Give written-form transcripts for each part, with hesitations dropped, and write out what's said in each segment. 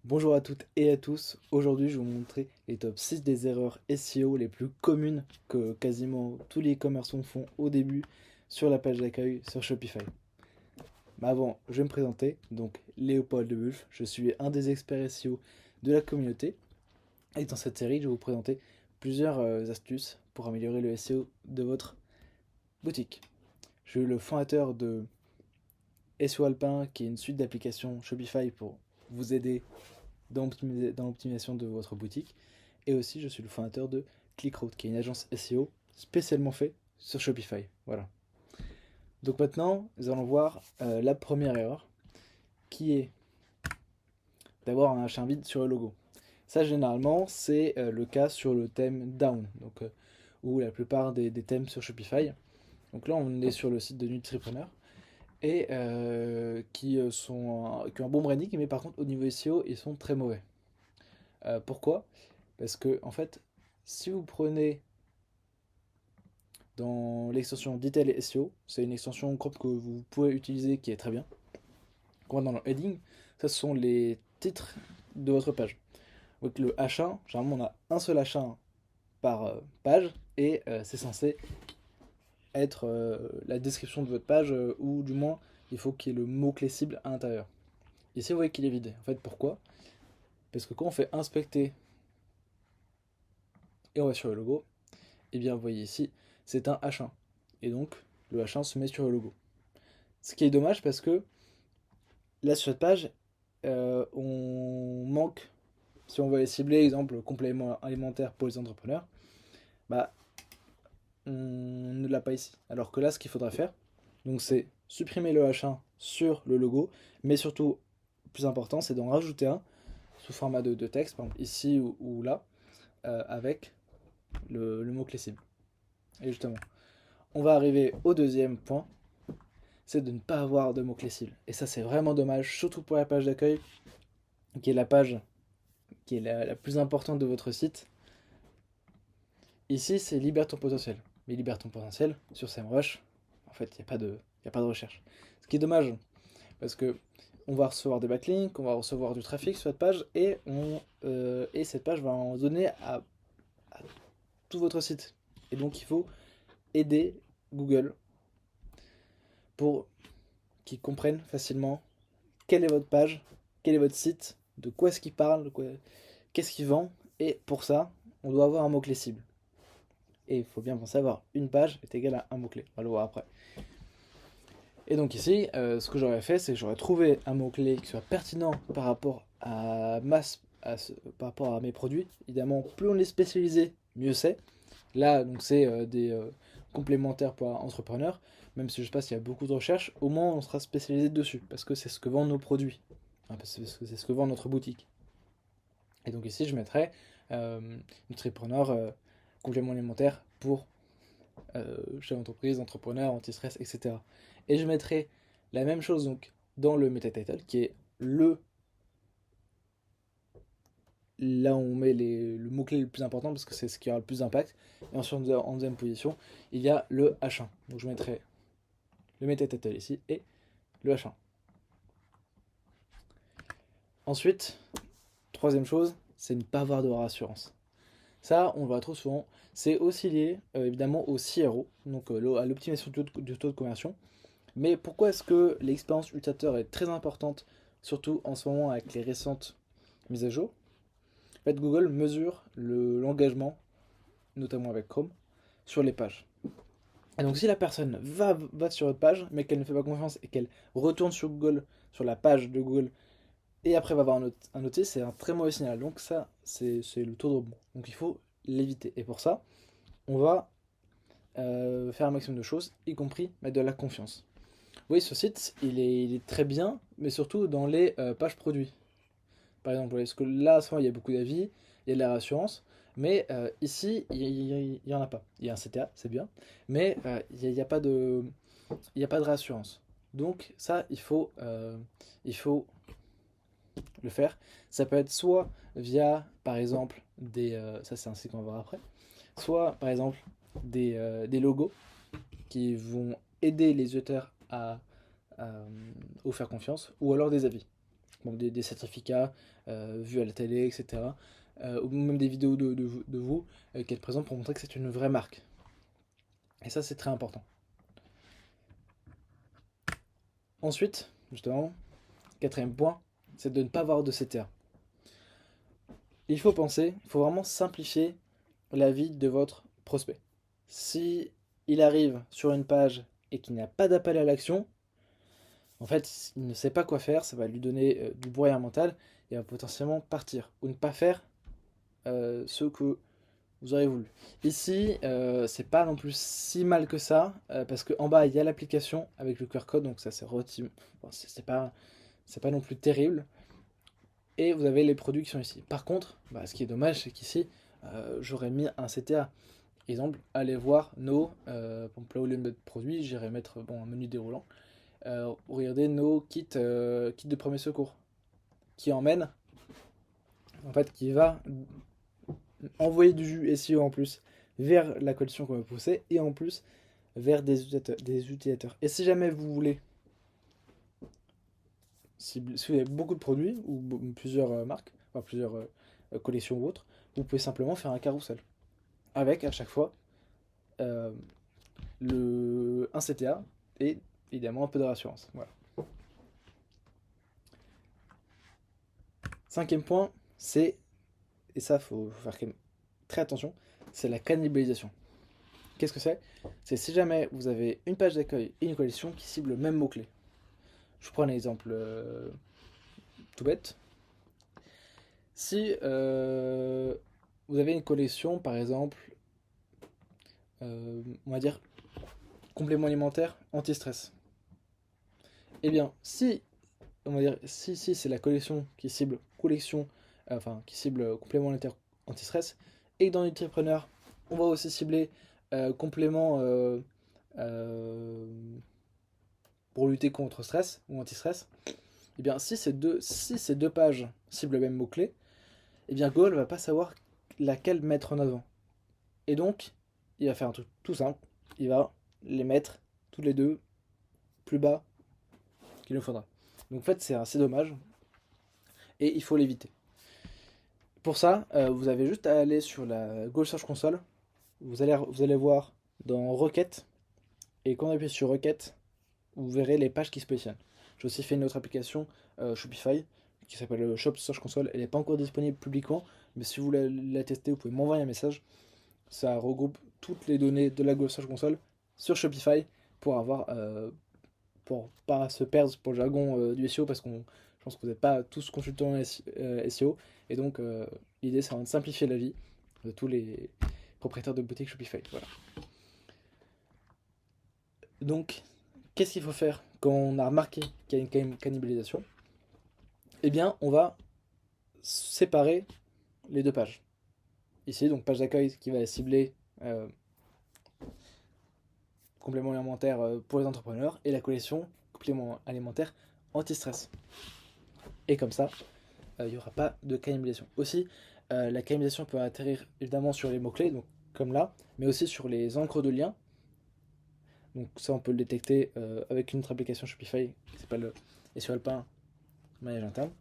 Bonjour à toutes et à tous, aujourd'hui je vais vous montrer les top 6 des erreurs SEO les plus communes que quasiment tous les e-commerçants font au début sur la page d'accueil sur Shopify. Mais avant, je vais me présenter, donc Léopold de Wulf, je suis un des experts SEO de la communauté et dans cette série je vais vous présenter plusieurs astuces pour améliorer le SEO de votre boutique. Je suis le fondateur de SEO Alpin qui est une suite d'applications Shopify pour vous aider dans l'optimisation de votre boutique. Et aussi, je suis le fondateur de Clickroute, qui est une agence SEO spécialement faite sur Shopify. Voilà. Donc maintenant, nous allons voir la première erreur, qui est d'avoir un H1 vide sur le logo. Ça, généralement, c'est le cas sur le thème Down, donc, ou la plupart des thèmes sur Shopify. Donc là, on est sur le site de Nutripreneur et qui ont un bon branding, mais par contre, au niveau SEO, ils sont très mauvais. Pourquoi? Parce que, en fait, si vous prenez dans l'extension Detail SEO, c'est une extension Chrome que vous pouvez utiliser qui est très bien. On va dans le heading, ça ce sont les titres de votre page. Donc le H1, généralement on a un seul H1 par page et c'est censé être la description de votre page ou du moins il faut qu'il y ait le mot-clé cible à l'intérieur. Ici vous voyez qu'il est vide. En fait pourquoi? Parce que quand on fait inspecter et on va sur le logo, et bien vous voyez ici, c'est un H1. Et donc, le H1 se met sur le logo. Ce qui est dommage parce que là, sur cette page, on manque, si on veut les cibler, exemple, complément alimentaire pour les entrepreneurs, bah, on ne l'a pas ici. Alors que là, ce qu'il faudra faire, donc c'est supprimer le H1 sur le logo, mais surtout, plus important, c'est d'en rajouter un sous format de texte, par exemple ici ou là, avec le mot-clé cible. Et justement, on va arriver au deuxième point, c'est de ne pas avoir de mots-clés cibles. Et ça, c'est vraiment dommage, surtout pour la page d'accueil, qui est la page qui est la plus importante de votre site. Ici, c'est libère ton potentiel. Mais libère ton potentiel, sur SEMrush, en fait, il n'y a pas de recherche. Ce qui est dommage, parce que on va recevoir des backlinks, on va recevoir du trafic sur cette page, et cette page va en donner à tout votre site. Et donc, il faut aider Google pour qu'ils comprennent facilement quelle est votre page, quel est votre site, de quoi est-ce qu'il parle, qu'est-ce qu'il vend. Et pour ça, on doit avoir un mot-clé cible. Et il faut bien penser avoir une page est égale à un mot-clé. On va le voir après. Et donc ici, ce que j'aurais fait, c'est que j'aurais trouvé un mot-clé qui soit pertinent par rapport par rapport à mes produits. Évidemment, plus on est spécialisé, mieux c'est. Là, donc c'est des complémentaires pour entrepreneurs. Même si je sais pas s'il y a beaucoup de recherches, au moins on sera spécialisé dessus, parce que c'est ce que vendent nos produits. Parce que c'est ce que vend notre boutique. Et donc ici, je mettrai Nutripreneur, complément alimentaire pour chef d'entreprise, entrepreneur, anti-stress, etc. Et je mettrai la même chose donc dans le meta title, qui est là où on met le mot-clé le plus important, parce que c'est ce qui aura le plus d'impact. Et ensuite, en deuxième position, il y a le H1. Donc je mettrai le meta title ici et le H1. Ensuite, troisième chose, c'est ne pas avoir de rassurance. Ça, on le voit trop souvent. C'est aussi lié évidemment au CRO, donc à l'optimisation du taux de conversion. Mais pourquoi est-ce que l'expérience utilisateur est très importante, surtout en ce moment avec les récentes mises à jour? En fait, Google mesure l'engagement, notamment avec Chrome, sur les pages. Et donc si la personne va sur votre page, mais qu'elle ne fait pas confiance et qu'elle retourne sur Google, sur la page de Google, et après va avoir un notice, c'est un très mauvais signal. Donc ça, c'est le taux de rebond. Donc il faut l'éviter. Et pour ça, on va faire un maximum de choses, y compris mettre de la confiance. Oui, ce site, il est très bien, mais surtout dans les pages produits. Par exemple, parce que là, souvent, il y a beaucoup d'avis, il y a de la rassurance, mais ici, il n'y en a pas. Il y a un CTA, c'est bien, mais il n'y a pas de, il y a pas de rassurance. Donc ça, il faut le faire. Ça peut être soit via, par exemple, ça c'est un site qu'on va voir après, soit par exemple des logos qui vont aider les auteurs à vous faire confiance, ou alors des avis. bon, des certificats vus à la télé, etc. Ou même des vidéos de vous qui êtes présents pour montrer que c'est une vraie marque. Et ça, c'est très important. Ensuite, justement, quatrième point, c'est de ne pas avoir de CTA. Il faut vraiment simplifier la vie de votre prospect. Si il arrive sur une page et qu'il n'y a pas d'appel à l'action, en fait, il ne sait pas quoi faire, ça va lui donner du brouillard mental et va potentiellement partir ou ne pas faire ce que vous aurez voulu. Ici, c'est pas non plus si mal que ça, parce qu'en bas, il y a l'application avec le QR code, donc ça c'est relativement... Bon, c'est pas non plus terrible. Et vous avez les produits qui sont ici. Par contre, ce qui est dommage, c'est qu'ici, j'aurais mis un CTA. Exemple, allez voir nos, pour là où les mettre produits, j'irai mettre un menu déroulant. Regardez nos kits de premier secours, qui emmène, en fait, qui va envoyer du jus SEO en plus vers la collection qu'on va pousser et en plus vers des utilisateurs. Et si jamais vous voulez, si vous avez beaucoup de produits ou plusieurs marques, enfin plusieurs collections ou autres, vous pouvez simplement faire un carrousel avec à chaque fois euh, un CTA et évidemment un peu de rassurance. Voilà. Cinquième point, c'est, et ça faut faire quand même très attention, c'est la cannibalisation. Qu'est-ce que c'est? C'est si jamais vous avez une page d'accueil et une collection qui ciblent le même mot-clé. Je prends un exemple tout bête. Si vous avez une collection, par exemple, on va dire complément alimentaire anti-stress, eh bien, si on va dire si c'est la collection qui cible qui cible complément alimentaire anti-stress, et que dans Nutripreneur, on va aussi cibler complément pour lutter contre stress ou anti-stress, et bien si ces deux pages ciblent le même mot-clé, et bien Google va pas savoir laquelle mettre en avant. Et donc, il va faire un truc tout simple, il va les mettre tous les deux plus bas qu'il nous faudra. Donc en fait, c'est assez dommage et il faut l'éviter. Pour ça, vous avez juste à aller sur la Google Search Console, vous allez voir dans Requêtes, et quand on appuie sur Requêtes, vous verrez les pages qui se positionnent. J'ai aussi fait une autre application Shopify qui s'appelle Shop Search Console. Elle n'est pas encore disponible publiquement, mais si vous voulez la tester, vous pouvez m'envoyer un message. Ça regroupe toutes les données de la Google Search Console sur Shopify pour pour pas se perdre pour le jargon du SEO, parce qu'on je pense que vous n'êtes pas tous consultants SEO, et donc l'idée c'est de simplifier la vie de tous les propriétaires de boutiques Shopify. Voilà. Donc, qu'est-ce qu'il faut faire quand on a remarqué qu'il y a une cannibalisation? Eh bien, on va séparer les deux pages. Ici, donc page d'accueil qui va cibler complément alimentaire pour les entrepreneurs, et la collection complément alimentaire anti-stress. Et comme ça, il n'y aura pas de cannibalisation. Aussi, la cannibalisation peut atterrir évidemment sur les mots-clés, donc comme là, mais aussi sur les encres de lien. Donc ça, on peut le détecter avec une autre application Shopify qui s'appelle SEO Alpin Manage Interne,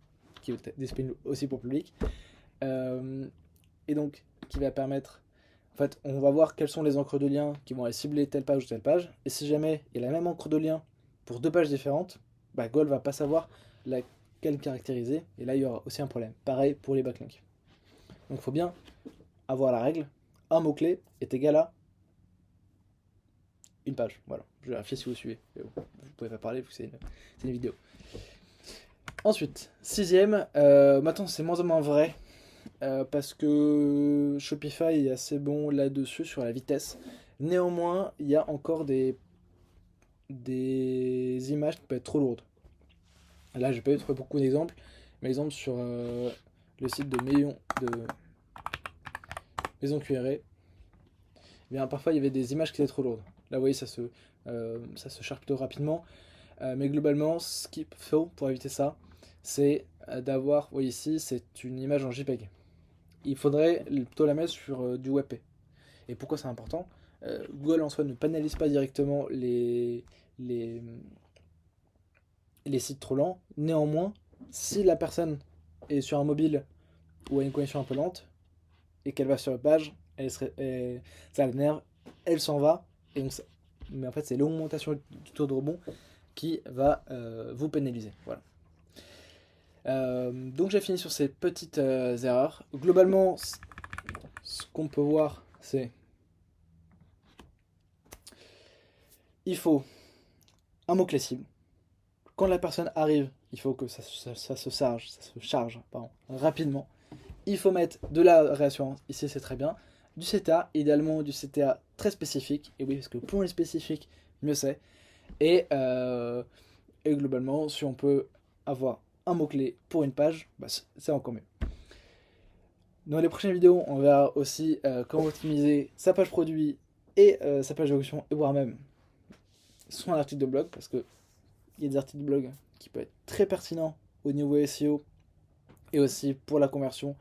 qui est disponible aussi pour le public. Et donc, qui va permettre... En fait, on va voir quelles sont les encres de lien qui vont aller cibler telle page ou telle page. Et si jamais il y a la même encre de lien pour deux pages différentes, Google va pas savoir laquelle caractériser. Et là, il y aura aussi un problème. Pareil pour les backlinks. Donc, il faut bien avoir la règle. Un mot-clé est égal à une page. Voilà. Je vais vérifier si vous suivez. Vous ne pouvez pas parler, c'est une vidéo. Ensuite, sixième, maintenant c'est moins ou moins vrai. Parce que Shopify est assez bon là-dessus sur la vitesse. Néanmoins, il y a encore des images qui peuvent être trop lourdes. Là, j'ai pas eu trouvé beaucoup d'exemples, mais exemple sur le site de Maison QRE, eh bien parfois il y avait des images qui étaient trop lourdes. Là, vous voyez, ça se charge plutôt rapidement. Mais globalement, ce qu'il faut pour éviter ça, c'est d'avoir, vous voyez ici, c'est une image en JPEG. Il faudrait plutôt la mettre sur du WebP. Et pourquoi c'est important? Google en soi ne pénalise pas directement les sites trop lents. Néanmoins, Si la personne est sur un mobile ou a une connexion un peu lente et qu'elle va sur la page, ça l'énerve, elle s'en va. Et donc mais en fait, c'est l'augmentation du taux de rebond qui va vous pénaliser. Voilà. Donc j'ai fini sur ces petites erreurs. Globalement, ce qu'on peut voir, c'est il faut un mot-clé cible. Quand la personne arrive, il faut que ça se charge pardon, rapidement. Il faut mettre de la réassurance, ici c'est très bien. Du CTA, idéalement du CTA très spécifique. Et oui, parce que plus on est spécifique, mieux c'est. Et globalement, si on peut avoir un mot-clé pour une page, bah, c'est encore mieux. Dans les prochaines vidéos, on verra aussi comment optimiser sa page produit et sa page d'auction, et voire même son article de blog, parce qu'il y a des articles de blog qui peuvent être très pertinents au niveau SEO et aussi pour la conversion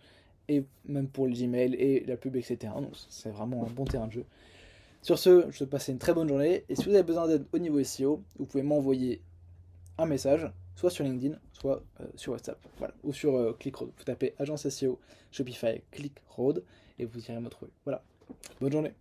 et même pour le Gmail et la pub, etc. Donc c'est vraiment un bon terrain de jeu. Sur ce, je vous souhaite passer une très bonne journée et si vous avez besoin d'aide au niveau SEO, vous pouvez m'envoyer un message, soit sur LinkedIn, soit sur WhatsApp, voilà, ou sur ClickRoad. Vous tapez agence SEO Shopify ClickRoad et vous irez me trouver. Voilà, bonne journée.